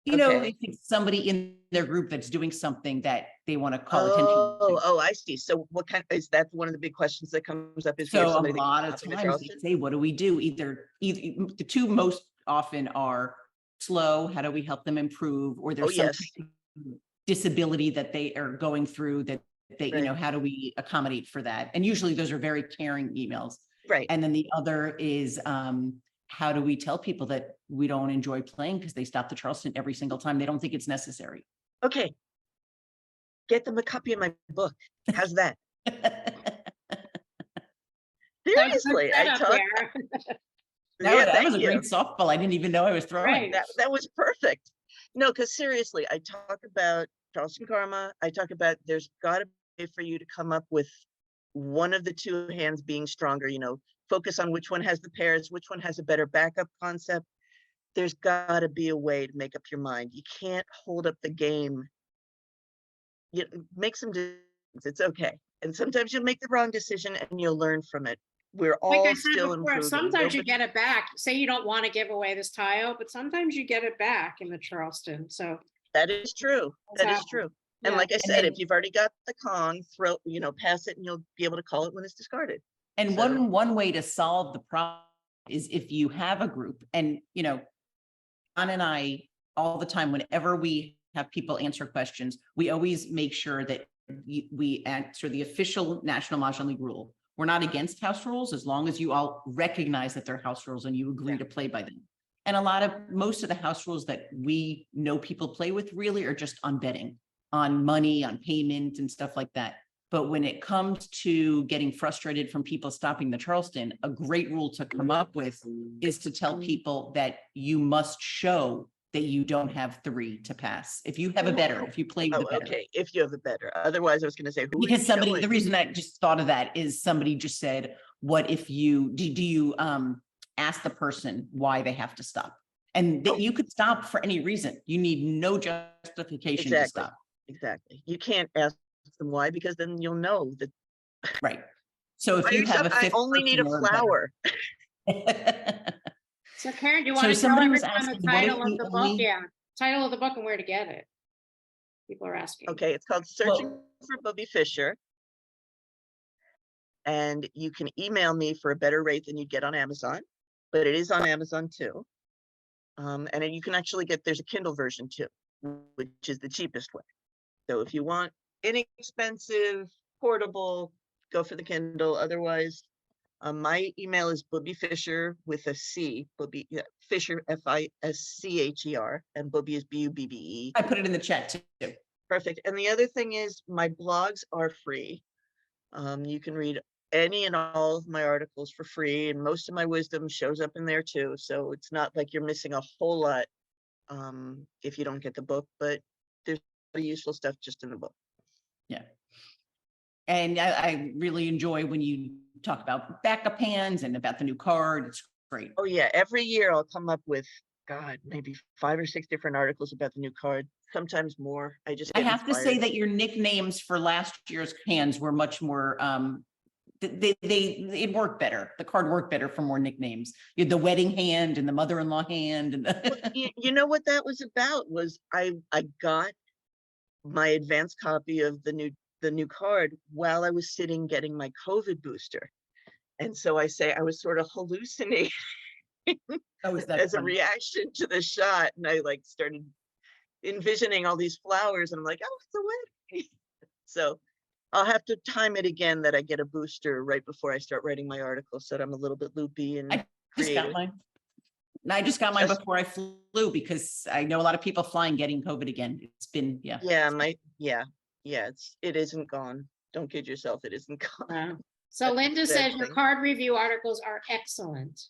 They Okay. think somebody in their group that's doing something that they want to call attention to. Oh, I see. So what kind is that one of the big questions that comes up is we have So a somebody that lot keeps of stopping the times they Charleston? say, what do we do? Either the 2 most often are slow, how do we help them improve? Or there's Oh, some yes. type of disability that they are going through that they, Right. how do we accommodate for that? And usually those are very caring emails. Right. And then the other is, how do we tell people that we don't enjoy playing because they stop the Charleston every single time? They don't think it's necessary. Okay. Get them a copy of my book. How's that? Seriously, I talked. That was a thank you. great softball. I didn't even know I was throwing. Right. That was perfect. No, because seriously, I talk about Charleston karma. I talk about there's got to be for you to come up with one of the 2 hands being stronger. Focus on which one has the pairs, which one has a better backup concept. There's got to be a way to make up your mind. You can't hold up the game. You make some decisions. It's okay. And sometimes you'll make the wrong decision and you'll learn from it. We're Like I all said still before, improving. sometimes you Nobody- get it back. Say you don't want to give away this tile, but sometimes you get it back in the Charleston. So That is true. That is true. And Yeah. like I And said, then- if you've already got the Kong, pass it and you'll be able to call it when it's discarded. And So- one way to solve the problem is if you have a group and, Donna and I, all the time, whenever we have people answer questions, we always make sure that we answer the official National Mah Jongg League rule. We're not against house rules as long as you all recognize that they're house rules and you agree Yeah. to play by them. And most of the house rules that we know people play with really are just on betting, on money, on payment and stuff like that. But when it comes to getting frustrated from people stopping the Charleston, a great rule to come up with is to tell people that you must show that you don't have 3 to pass. If you have a better, if you play with Oh, a better. okay, if you have a better. Otherwise, I was gonna say, who are you Because somebody, showing? the reason I just thought of that is somebody just said, what if you, do you ask the person why they have to stop? And that you could stop for any reason. You need no justification to Exactly. stop. Exactly. You can't ask them why, because then you'll know that. Right. So if By you have yourself, a I fifth only need a person or better. flower. So Karen, do you So want to tell somebody was everyone the asking, what if title of you the book? only- Yeah, title of the book and where to get it. People are asking. Okay, it's called Searching for Bubbe Fischer. And you can email me for a better rate than you'd get on Amazon, but it is on Amazon too. And then you can actually get, there's a Kindle version too, which is the cheapest way. So if you want inexpensive, portable, go for the Kindle. Otherwise, my email is Bubbe Fischer with a C, Bubbe, yeah, Fischer, Fischer, and Bubbe is Bubbe. I put it in the chat too. Perfect. And the other thing is my blogs are free. You can read any and all of my articles for free, and most of my wisdom shows up in there too. So it's not like you're missing a whole lot if you don't get the book, but there's a lot of useful stuff just in the book. Yeah. And I really enjoy when you talk about backup hands and about the new card. It's great. Oh yeah, every year I'll come up with, God, maybe 5 or 6 different articles about the new card, sometimes more. I just I get have to say inspired. that your nicknames for last year's hands were much more, it worked better. The card worked better for more nicknames. You had the wedding hand and the mother-in-law hand. And You know what that was about was I got my advanced copy of the new card while I was sitting getting my COVID booster. And so I say I was sort of hallucinating Oh, is that as a funny? reaction to the shot. And I like started envisioning all these flowers and I'm like, oh, it's a wedding. So I'll have to time it again that I get a booster right before I start writing my article so that I'm a little bit loopy and I just got creative. mine. And I just got mine Just- before I flew because I know a lot of people flying getting COVID again. It's been, yeah. Yeah, it isn't gone. Don't kid yourself, it isn't gone. Wow. So That's Linda the sad says your thing. card review articles are excellent.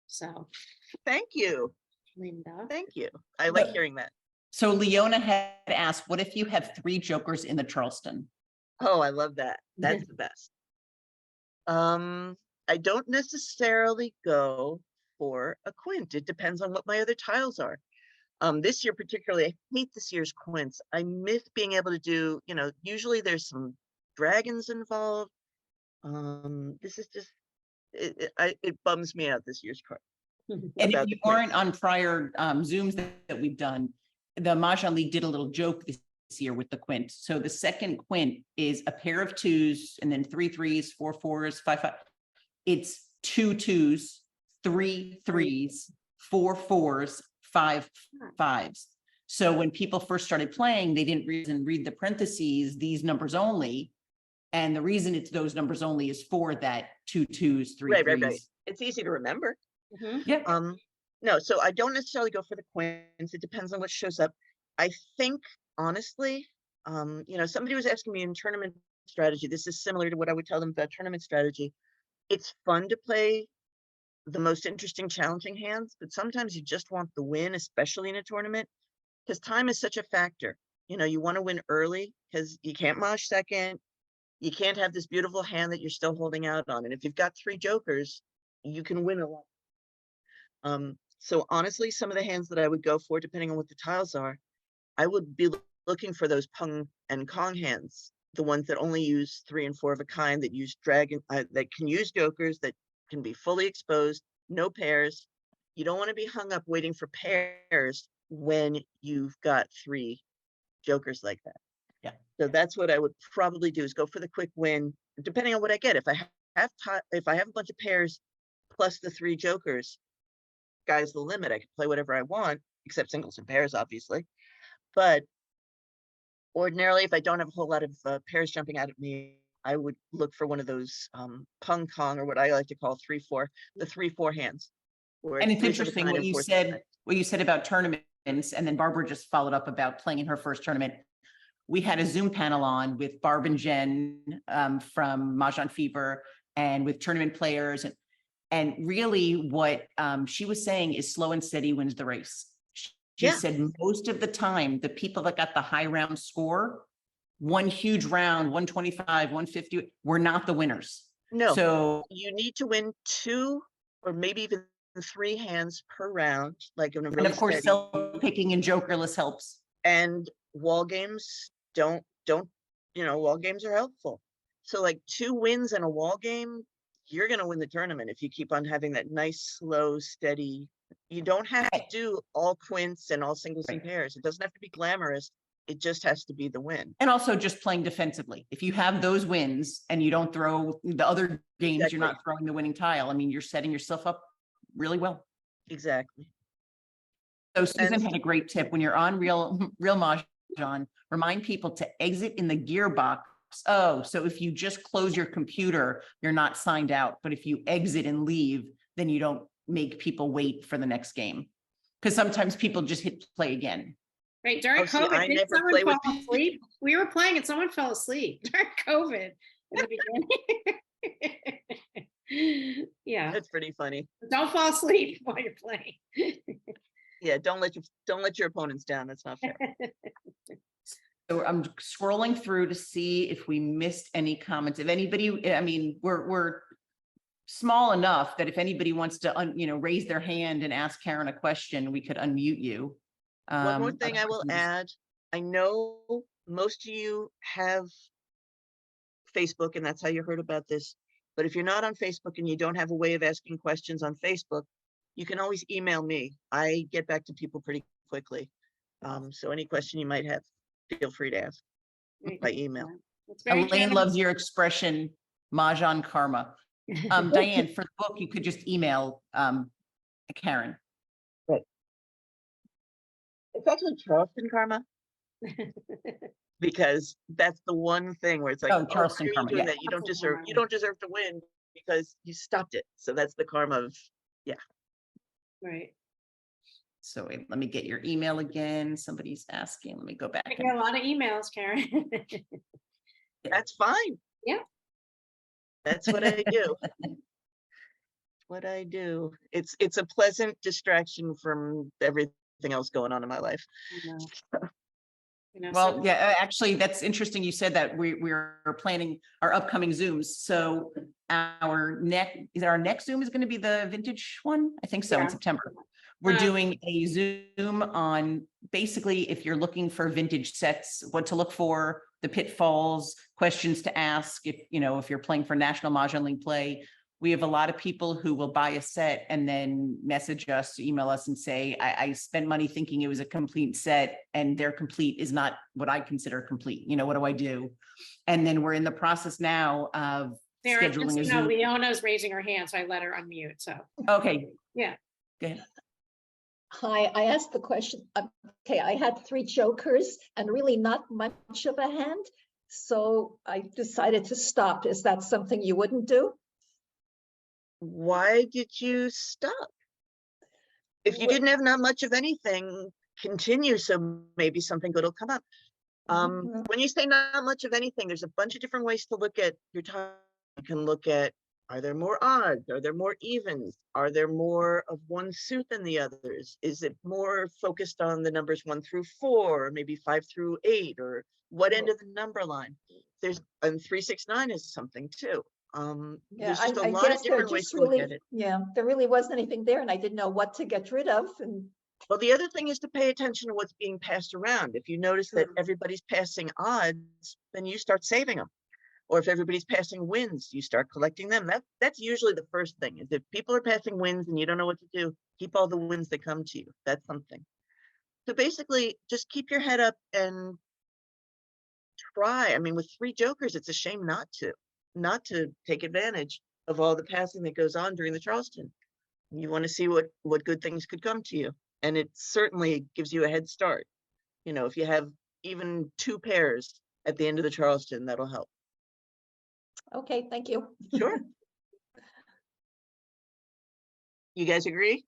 So Thank you. Linda. Thank you. I like But- hearing that. So Leona had asked, what if you have 3 jokers in the Charleston? Oh, I love that. That's the best. I don't necessarily go for a quint. It depends on what my other tiles are. This year particularly, I hate this year's quints. I miss being able to do, usually there's some dragons involved. This is just, it bums me out this year's card. And if about you the quint. weren't on prior Zooms that we've done, the Mah Jongg League did a little joke this year with the quint. So the second quint is a pair of 2s and then 3 3s, 4 4s, 5 5. It's 2 2s, 3 3s, 4 4s, 5 5s. So when people first started playing, they didn't read the parentheses, these numbers only. And the reason it's those numbers only is for that 2 2s, 3 3s. Right. It's easy to remember. Mhm. Yeah. No, so I don't necessarily go for the quints. It depends on what shows up. I think, honestly, somebody was asking me in tournament strategy. This is similar to what I would tell them about tournament strategy. It's fun to play the most interesting, challenging hands, but sometimes you just want the win, especially in a tournament, because time is such a factor. You want to win early because you can't mosh second. You can't have this beautiful hand that you're still holding out on. And if you've got 3 jokers, you can win a lot. So honestly, some of the hands that I would go for, depending on what the tiles are, I would be looking for those Pung and Kong hands, the ones that only use 3 and 4 of a kind, that use dragon, that can use jokers, that can be fully exposed, no pairs. You don't want to be hung up waiting for pairs when you've got 3 jokers like that. Yeah. So that's what I would probably do, is go for the quick win, depending on what I get. If I have a bunch of pairs plus the 3 jokers, sky's the limit. I can play whatever I want, except singles and pairs, obviously. But ordinarily, if I don't have a whole lot of pairs jumping out at me, I would look for one of those Pung Kong, or what I like to call 3-4, the 3-4 hands. And it's interesting what you said about tournaments, and then Barbara just followed up about playing in her first tournament. We had a Zoom panel on with Barb and Jen from Mah Jongg Fever, and with tournament players, and really what she was saying is slow and steady wins the race. She Yeah. said most of the time, the people that got the high round score, one huge round, 125, 150, were not the winners. No, So, you need to win 2 or maybe even 3 hands per round, like in a and really of course, steady. self-picking and jokerless helps. And wall games don't, wall games are helpful. So like 2 wins in a wall game, you're going to win the tournament if you keep on having that nice, slow, steady. You don't have to do all quints and all singles and Right. pairs. It doesn't have to be glamorous. It just has to be the win. And also just playing defensively. If you have those wins and you don't throw the other games, you're not throwing the winning tile. I mean, you're setting yourself up really well. Exactly. So Susan And- had a great tip. When you're on real Mahjong, remind people to exit in the gearbox. Oh, so if you just close your computer, you're not signed out. But if you exit and leave, then you don't make people wait for the next game. Because sometimes people just hit play again. Right, during Oh, see, COVID, I didn't never someone play with fall asleep? We were playing and someone fell asleep during COVID in the beginning. Yeah, That's pretty funny. don't fall asleep while you're playing. Yeah, don't let your opponents down. That's not fair. So I'm scrolling through to see if we missed any comments. If anybody, I mean, we're small enough that if anybody wants to, raise their hand and ask Karen a question, we could unmute you. One more thing I will otherwise, add. I know most of you have Facebook, and that's how you heard about this. But if you're not on Facebook and you don't have a way of asking questions on Facebook, you can always email me. I get back to people pretty quickly. So any question you might have, feel free to ask by email. That's very Elaine generous. loves your expression, Mahjong karma. Diane, for the book, you could just email Karen. It's actually Charleston karma, because that's the one thing where it's like, Oh, Charleston why are you karma, doing yeah. that? You don't Charleston deserve. karma. You don't deserve to win because you stopped it. So that's the karma of. Right. So wait, let me get your email again. Somebody's asking. Let me go back. I get a lot of emails, Karen. That's fine. Yeah. That's what I do. What I do. It's a pleasant distraction from everything else going on in my life. Well, So- yeah, actually, that's interesting. You said that we're planning our upcoming Zooms. So our next Zoom is going to be the vintage one. I think so, Yeah. in September. We're doing a Zoom on basically if you're looking for vintage sets, what to look for, the pitfalls, questions to ask. If you're playing for National Mahjong League play, we have a lot of people who will buy a set and then message us, email us and say, I spent money thinking it was a complete set and their complete is not what I consider complete. What do I do? And then we're in the process now of Sarah, just scheduling so a you know, Zoom. Leona's raising her hand, so I let her unmute, so. Okay. Yeah. Good. Hi, I asked the question. Okay, I had 3 jokers and really not much of a hand. So I decided to stop. Is that something you wouldn't do? Why did you stop? If you Wh- didn't have not much of anything, continue. So maybe something good will come up. Mhm. When you say not much of anything, there's a bunch of different ways to look at your time. You can look at, are there more odds? Are there more evens? Are there more of one suit than the others? Is it more focused on the numbers 1 through 4, or maybe 5 through 8, or what end of the number line? And 3, 6, 9 is something too. Yeah, There's just a I lot of guess there different ways just to look really, at it. yeah, there really wasn't anything there and I didn't know what to get rid of. And Well, the other thing is to pay attention to what's being passed around. If you notice that Sure. everybody's passing odds, then you start saving them. Or if everybody's passing wins, you start collecting them. That's usually the first thing. Is if people are passing wins and you don't know what to do, keep all the wins that come to you. That's something. So basically, just keep your head up and try. I mean, with 3 jokers, it's a shame not to take advantage of all the passing that goes on during the Charleston. You want to see what good things could come to you. And it certainly gives you a head start. If you have even 2 pairs at the end of the Charleston, that'll help. okay, thank you. Sure. You guys agree?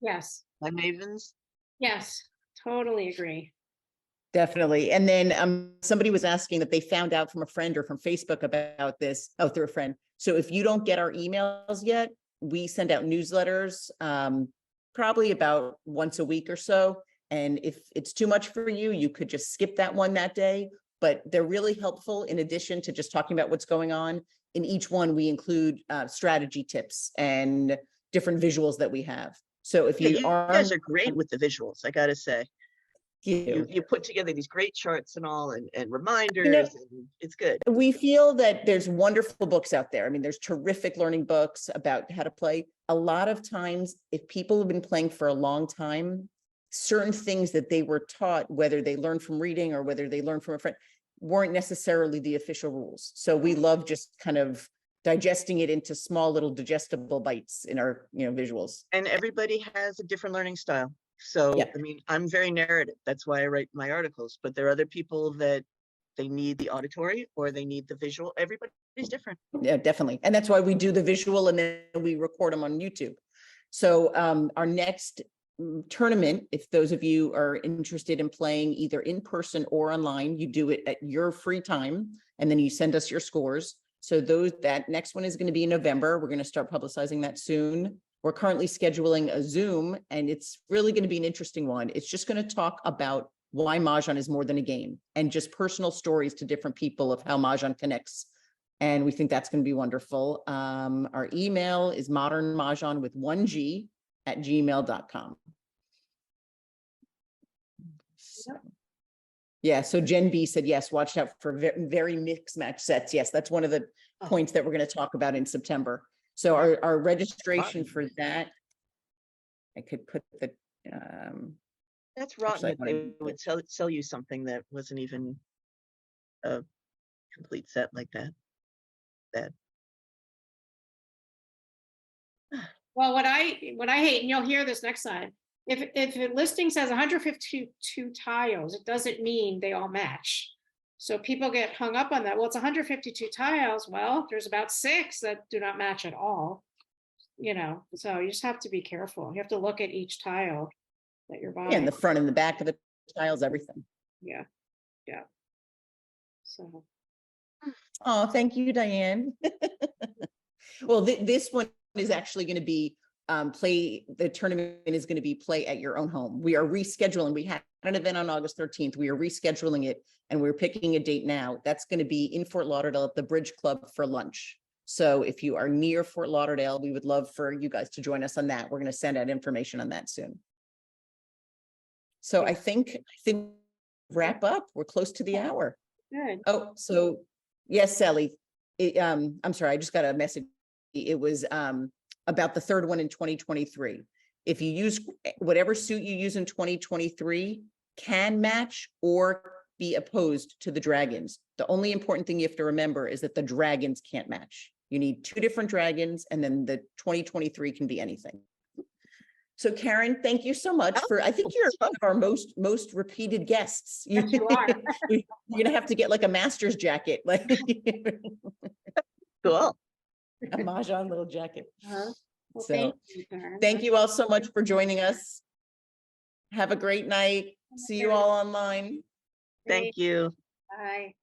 Yes, My mavens? yes, totally agree. Definitely. And then somebody was asking that they found out from a friend or from Facebook about this. Oh, through a friend. So if you don't get our emails yet, we send out newsletters probably about once a week or so. And if it's too much for you, you could just skip that one that day, but they're really helpful in addition to just talking about what's going on. In each one, we include strategy tips and different visuals that we have. So if Yeah, you you are, guys are great with the visuals, I gotta say. you, You put together these great charts and all and reminders, and it's good. we feel that there's wonderful books out there. I mean, there's terrific learning books about how to play. A lot of times, if people have been playing for a long time, certain things that they were taught, whether they learned from reading or whether they learned from a friend, weren't necessarily the official rules. So we love just kind of digesting it into small little digestible bites in our, visuals. And everybody has a different learning style. So, Yeah. I mean, I'm very narrative. That's why I write my articles. But there are other people that they need the auditory or they need the visual. Everybody's different. Yeah, definitely. And that's why we do the visual and then we record them on YouTube. So our next tournament, if those of you are interested in playing either in person or online, you do it at your free time and then you send us your scores. So that next one is going to be in November. We're going to start publicizing that soon. We're currently scheduling a Zoom and it's really going to be an interesting one. It's just going to talk about why Mahjong is more than a game and just personal stories to different people of how Mahjong connects. And we think that's going to be wonderful. Our email is modernmahjong with 1G @gmail.com. Yeah, so Jen B said, yes, watch out for very mixed match sets. Yes, that's one of the points that we're going to talk about in September. So our registration for that, I could put the. That's rotten if they Actually, would sell you something that wasn't even a complete set like that. Bad. Well, what I hate, and you'll hear this next time, if a listing says 152 tiles, it doesn't mean they all match. So people get hung up on that. Well, it's 152 tiles. Well, there's about 6 that do not match at all. So you just have to be careful. You have to look at each tile that you're buying. Yeah, in the front and the back of the tiles, everything. Yeah. So. Oh, thank you, Diane. Well, this one is actually going to be the tournament is going to be play at your own home. We are rescheduling. We had an event on August 13th. We are rescheduling it and we're picking a date now. That's going to be in Fort Lauderdale at the Bridge Club for lunch. So if you are near Fort Lauderdale, we would love for you guys to join us on that. We're going to send out information on that soon. So I think wrap up. We're close to the hour. Good. Oh, so yes, Sally. I'm sorry, I just got a message. It was about the third one in 2023. If you use whatever suit you use in 2023 can match or be opposed to the dragons. The only important thing you have to remember is that the dragons can't match. You need 2 different dragons and then the 2023 can be anything. So Karen, thank you so much I think you're one of our most repeated guests. Yes, you are. You're gonna have to get like a master's jacket, like Cool. a Mahjong little jacket. Well, So Karen. thank you all so much for joining us. Have a great night. See you all online. Thank you. Bye.